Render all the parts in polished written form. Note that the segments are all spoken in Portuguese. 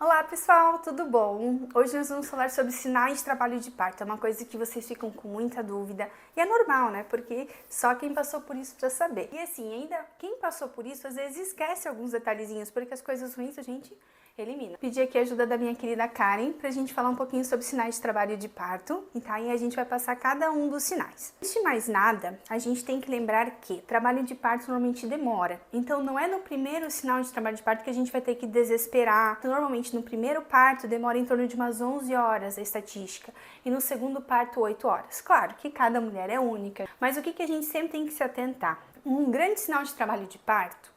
Olá pessoal, tudo bom? Hoje nós vamos falar sobre sinais de trabalho de parto. É uma coisa que vocês ficam com muita dúvida e é normal, né? Porque só quem passou por isso precisa saber. E assim, ainda quem passou por isso às vezes esquece alguns detalhezinhos, porque as coisas ruins a gente elimina. Pedi aqui a ajuda da minha querida Karen pra gente falar um pouquinho sobre sinais de trabalho de parto, tá? E a gente vai passar cada um dos sinais. Antes de mais nada, a gente tem que lembrar que trabalho de parto normalmente demora. Então não é no primeiro sinal de trabalho de parto que a gente vai ter que desesperar. Então, normalmente no primeiro parto demora em torno de umas 11 horas a estatística e no segundo parto 8 horas. Claro que cada mulher é única, mas o que a gente sempre tem que se atentar? Um grande sinal de trabalho de parto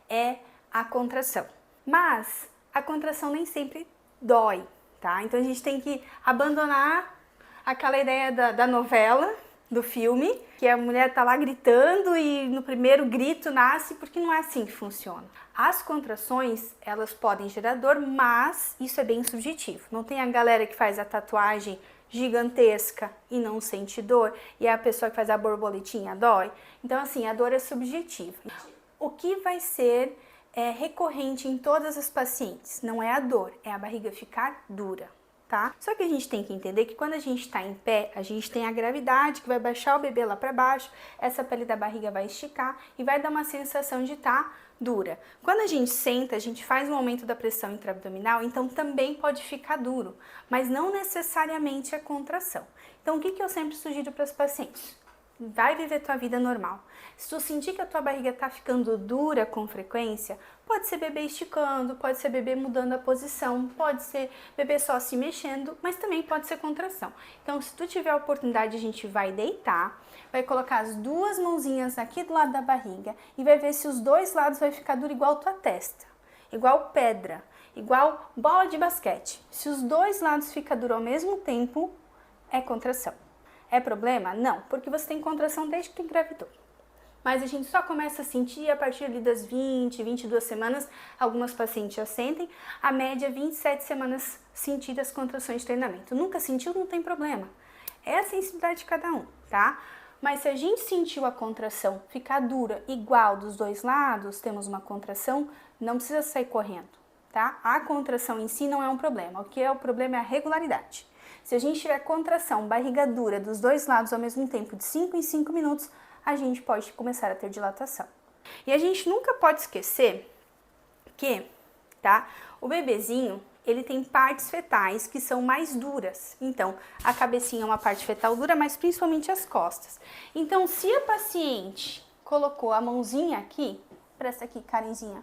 é a contração. Mas a contração nem sempre dói, tá? Então a gente tem que abandonar aquela ideia da novela, do filme, que a mulher tá lá gritando e no primeiro grito nasce, porque não é assim que funciona. As contrações, elas podem gerar dor, mas isso é bem subjetivo. Não tem a galera que faz a tatuagem gigantesca e não sente dor, e a pessoa que faz a borboletinha dói. Então assim, a dor é subjetiva. O que vai ser recorrente em todas as pacientes não é a dor, é a barriga ficar dura. Tá? Só que a gente tem que entender que quando a gente está em pé, a gente tem a gravidade que vai baixar o bebê lá para baixo, essa pele da barriga vai esticar e vai dar uma sensação de estar dura. Quando a gente senta, a gente faz um aumento da pressão intraabdominal, então também pode ficar duro, mas não necessariamente a contração. Então o que eu sempre sugiro para os pacientes? Vai viver tua vida normal. Se tu sentir que a tua barriga tá ficando dura com frequência, pode ser bebê esticando, pode ser bebê mudando a posição, pode ser bebê só se mexendo, mas também pode ser contração. Então, se tu tiver a oportunidade, a gente vai deitar, vai colocar as duas mãozinhas aqui do lado da barriga e vai ver se os dois lados vai ficar duro igual tua testa, igual pedra, igual bola de basquete. Se os dois lados ficam duros ao mesmo tempo, é contração. É problema? Não, porque você tem contração desde que tu engravidou. Mas a gente só começa a sentir a partir ali das 20, 22 semanas, algumas pacientes já sentem, a média 27 semanas sentir as contrações de treinamento. Nunca sentiu, não tem problema. É a sensibilidade de cada um, tá? Mas se a gente sentiu a contração ficar dura igual dos dois lados, temos uma contração, não precisa sair correndo, tá? A contração em si não é um problema, o que é o problema é a regularidade. Se a gente tiver contração, barriga dura dos dois lados ao mesmo tempo, de 5 em 5 minutos, a gente pode começar a ter dilatação. E a gente nunca pode esquecer que, tá, o bebezinho, ele tem partes fetais que são mais duras. Então, a cabecinha é uma parte fetal dura, mas principalmente as costas. Então, se a paciente colocou a mãozinha aqui, presta aqui, Karenzinha,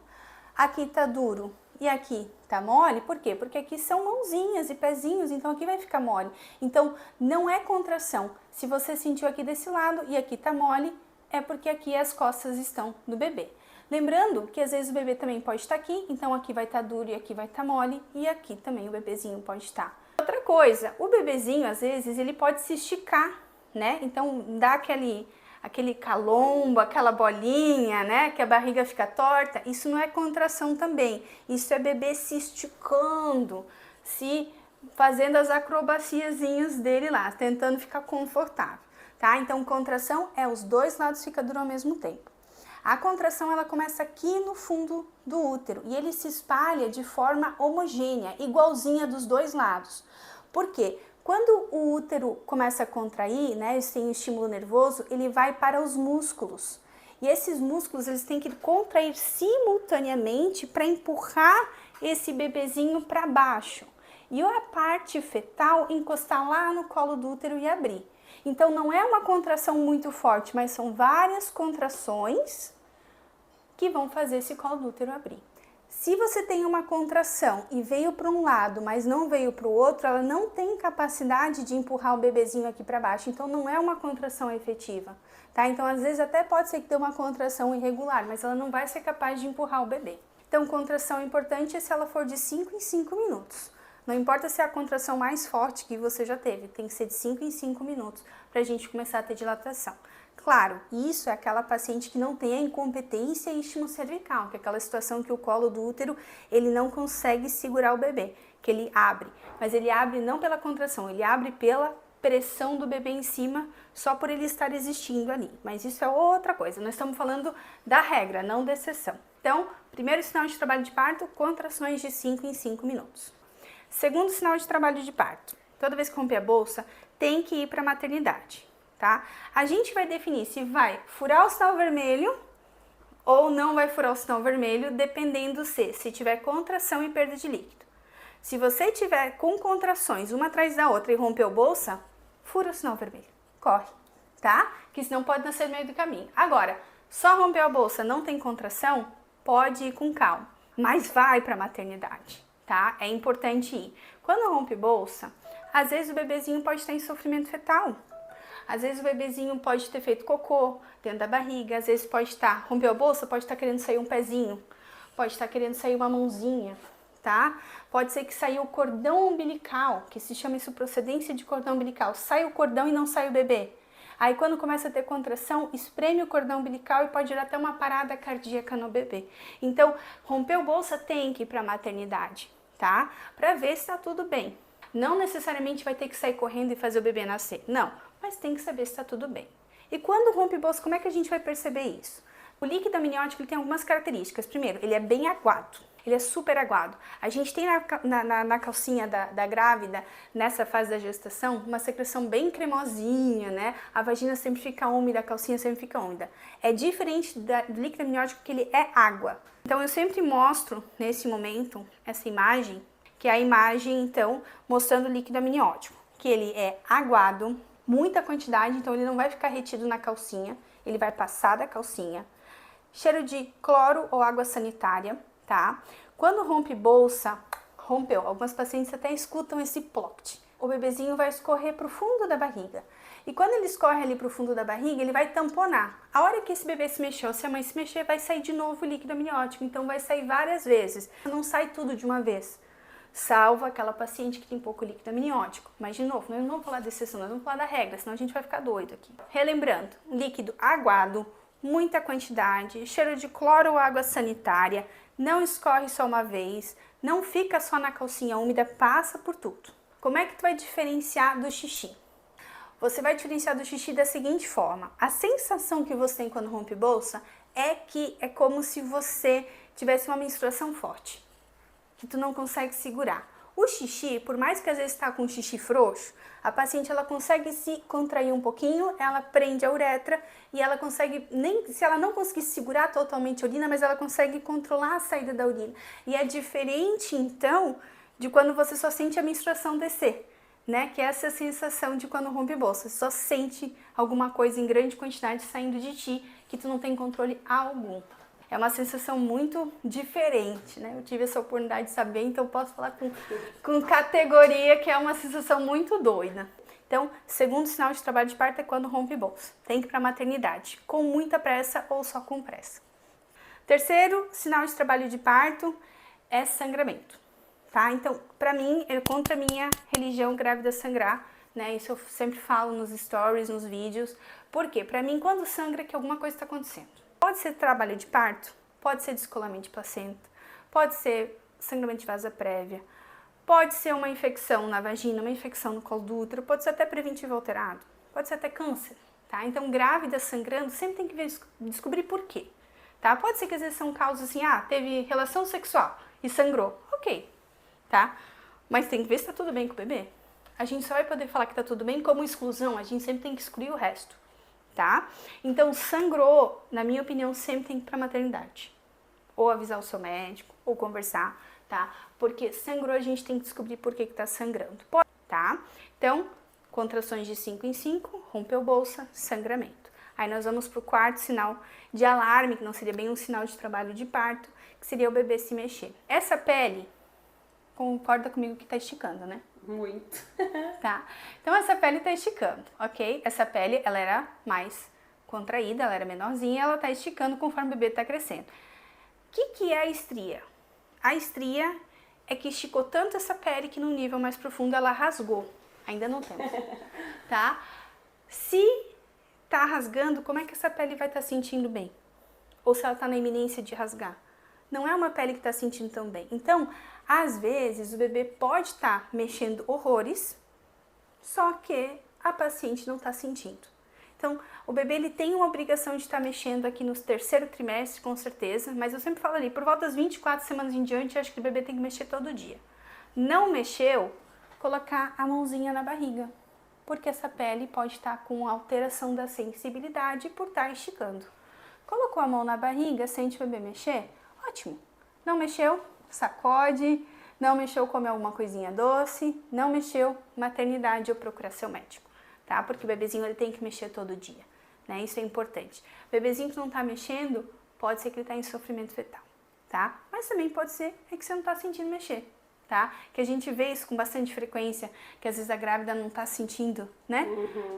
aqui tá duro e aqui tá mole, por quê? Porque aqui são mãozinhas e pezinhos, então aqui vai ficar mole. Então, não é contração. Se você sentiu aqui desse lado e aqui tá mole, é porque aqui as costas estão do bebê. Lembrando que às vezes o bebê também pode estar aqui, então aqui vai estar duro e aqui vai estar mole, e aqui também o bebezinho pode estar. Outra coisa, o bebezinho às vezes ele pode se esticar, né? Então dá aquele calombo, aquela bolinha, né, que a barriga fica torta, isso não é contração também, isso é bebê se esticando, se fazendo as acrobaciazinhas dele lá, tentando ficar confortável, tá? Então, contração é os dois lados ficam duros ao mesmo tempo. A contração, ela começa aqui no fundo do útero e ele se espalha de forma homogênea, igualzinha dos dois lados. Por quê? Quando o útero começa a contrair, né, sem o estímulo nervoso, ele vai para os músculos. E esses músculos, eles têm que contrair simultaneamente para empurrar esse bebezinho para baixo. E a parte fetal encostar lá no colo do útero e abrir. Então não é uma contração muito forte, mas são várias contrações que vão fazer esse colo do útero abrir. Se você tem uma contração e veio para um lado, mas não veio para o outro, ela não tem capacidade de empurrar o bebezinho aqui para baixo, então não é uma contração efetiva, tá? Então às vezes até pode ser que dê uma contração irregular, mas ela não vai ser capaz de empurrar o bebê. Então contração importante é se ela for de 5 em 5 minutos. Não importa se é a contração mais forte que você já teve, tem que ser de 5 em 5 minutos para a gente começar a ter dilatação. Claro, isso é aquela paciente que não tem a incompetência istmo-cervical, que é aquela situação que o colo do útero ele não consegue segurar o bebê, que ele abre. Mas ele abre não pela contração, ele abre pela pressão do bebê em cima, só por ele estar existindo ali. Mas isso é outra coisa, nós estamos falando da regra, não da exceção. Então, primeiro sinal de trabalho de parto, contrações de 5 em 5 minutos. Segundo sinal de trabalho de parto, toda vez que romper a bolsa, tem que ir para a maternidade, tá? A gente vai definir se vai furar o sinal vermelho ou não vai furar o sinal vermelho, dependendo se tiver contração e perda de líquido. Se você tiver com contrações uma atrás da outra e rompeu bolsa, fura o sinal vermelho, corre, tá? Que senão pode nascer no meio do caminho. Agora, só rompeu a bolsa, não tem contração, pode ir com calma, mas vai para a maternidade, tá? É importante ir. Quando rompe bolsa, às vezes o bebezinho pode estar em sofrimento fetal. Às vezes o bebezinho pode ter feito cocô dentro da barriga, às vezes pode estar, rompeu a bolsa, pode estar querendo sair um pezinho, pode estar querendo sair uma mãozinha, tá? Pode ser que saiu o cordão umbilical, que se chama isso procedência de cordão umbilical. Sai o cordão e não sai o bebê. Aí quando começa a ter contração, espreme o cordão umbilical e pode ir até uma parada cardíaca no bebê. Então, rompeu bolsa, tem que ir para a maternidade, tá? Para ver se tá tudo bem. Não necessariamente vai ter que sair correndo e fazer o bebê nascer, não, mas tem que saber se está tudo bem. E quando rompe bolsa, como é que a gente vai perceber isso? O líquido amniótico ele tem algumas características. Primeiro, ele é bem aguado, ele é super aguado. A gente tem na calcinha da grávida, nessa fase da gestação, uma secreção bem cremosinha, né? A vagina sempre fica úmida, a calcinha sempre fica úmida. É diferente do líquido amniótico, que ele é água. Então eu sempre mostro, nesse momento, essa imagem, que é a imagem, então, mostrando o líquido amniótico, que ele é aguado, muita quantidade, então ele não vai ficar retido na calcinha, ele vai passar da calcinha. Cheiro de cloro ou água sanitária, tá? Quando rompe bolsa, rompeu, algumas pacientes até escutam esse ploct. O bebezinho vai escorrer para o fundo da barriga. E quando ele escorre ali para o fundo da barriga, ele vai tamponar. A hora que esse bebê se mexeu, se a mãe se mexer, vai sair de novo o líquido amniótico, então vai sair várias vezes, não sai tudo de uma vez. Salva aquela paciente que tem pouco líquido amniótico. Mas, de novo, nós não vamos falar de exceção, nós vamos falar da regra, senão a gente vai ficar doido aqui. Relembrando, líquido aguado, muita quantidade, cheiro de cloro ou água sanitária, não escorre só uma vez, não fica só na calcinha úmida, passa por tudo. Como é que tu vai diferenciar do xixi? Você vai diferenciar do xixi da seguinte forma. A sensação que você tem quando rompe bolsa é que é como se você tivesse uma menstruação forte, que tu não consegue segurar. O xixi, por mais que às vezes está com o xixi frouxo, a paciente ela consegue se contrair um pouquinho, ela prende a uretra e ela consegue, nem se ela não conseguir segurar totalmente a urina, mas ela consegue controlar a saída da urina. E é diferente então de quando você só sente a menstruação descer, né? Que é essa sensação de quando rompe bolsa, você só sente alguma coisa em grande quantidade saindo de ti que tu não tem controle algum. É uma sensação muito diferente, né? Eu tive essa oportunidade de saber, então posso falar com categoria que é uma sensação muito doida. Então, segundo sinal de trabalho de parto é quando rompe bolsa. Tem que ir para a maternidade, com muita pressa ou só com pressa. Terceiro sinal de trabalho de parto é sangramento, tá? Então, para mim, é contra a minha religião grávida sangrar, né? Isso eu sempre falo nos stories, nos vídeos. Por quê? Para mim, quando sangra, é que alguma coisa está acontecendo. Pode ser trabalho de parto, pode ser descolamento de placenta, pode ser sangramento de vasa prévia, pode ser uma infecção na vagina, uma infecção no colo do útero, pode ser até preventivo alterado, pode ser até câncer, tá? Então, grávida sangrando, sempre tem que descobrir por quê, tá? Pode ser que às vezes são causas assim, teve relação sexual e sangrou, ok, tá? Mas tem que ver se tá tudo bem com o bebê. A gente só vai poder falar que tá tudo bem como exclusão, a gente sempre tem que excluir o resto. Tá? Então, sangrou, na minha opinião, sempre tem que ir para a maternidade. Ou avisar o seu médico, ou conversar, tá? Porque sangrou, a gente tem que descobrir por que tá sangrando, tá? Então, contrações de 5 em 5, rompeu bolsa, sangramento. Aí nós vamos pro quarto sinal de alarme, que não seria bem um sinal de trabalho de parto, que seria o bebê se mexer. Essa pele, concorda comigo que tá esticando, né? Muito. Tá? Então essa pele tá esticando, ok? Essa pele, ela era mais contraída, ela era menorzinha, ela tá esticando conforme o bebê tá crescendo. O que é a estria? A estria é que esticou tanto essa pele que num nível mais profundo ela rasgou. Ainda não temos, tá? Se tá rasgando, como é que essa pele vai estar sentindo bem? Ou se ela tá na iminência de rasgar? Não é uma pele que tá sentindo tão bem. Então, às vezes, o bebê pode estar mexendo horrores, só que a paciente não está sentindo. Então, o bebê ele tem uma obrigação de estar mexendo aqui no terceiro trimestre, com certeza, mas eu sempre falo ali, por volta das 24 semanas em diante, acho que o bebê tem que mexer todo dia. Não mexeu, colocar a mãozinha na barriga, porque essa pele pode estar com alteração da sensibilidade por estar esticando. Colocou a mão na barriga, sente o bebê mexer? Ótimo. Não mexeu? Sacode. Não mexeu, come alguma coisinha doce. Não mexeu, maternidade ou procurar seu médico, tá? Porque o bebezinho ele tem que mexer todo dia, né? Isso é importante. O bebezinho que não tá mexendo, pode ser que ele tá em sofrimento fetal, tá? Mas também pode ser que você não tá sentindo mexer, tá? Que a gente vê isso com bastante frequência, que às vezes a grávida não tá sentindo, né?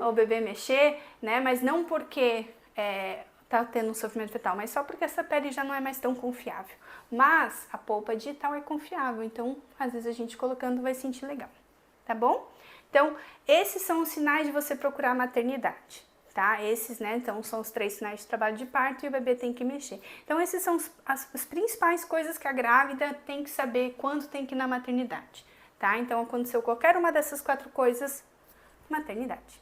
O bebê mexer, né? Mas não porque tá tendo um sofrimento fetal, mas só porque essa pele já não é mais tão confiável. Mas a polpa digital é confiável, então às vezes a gente colocando vai sentir legal, tá bom? Então, esses são os sinais de você procurar a maternidade, tá? Esses, né, então são os 3 sinais de trabalho de parto e o bebê tem que mexer. Então, esses são as principais coisas que a grávida tem que saber quando tem que ir na maternidade, tá? Então, aconteceu qualquer uma dessas 4 coisas, maternidade.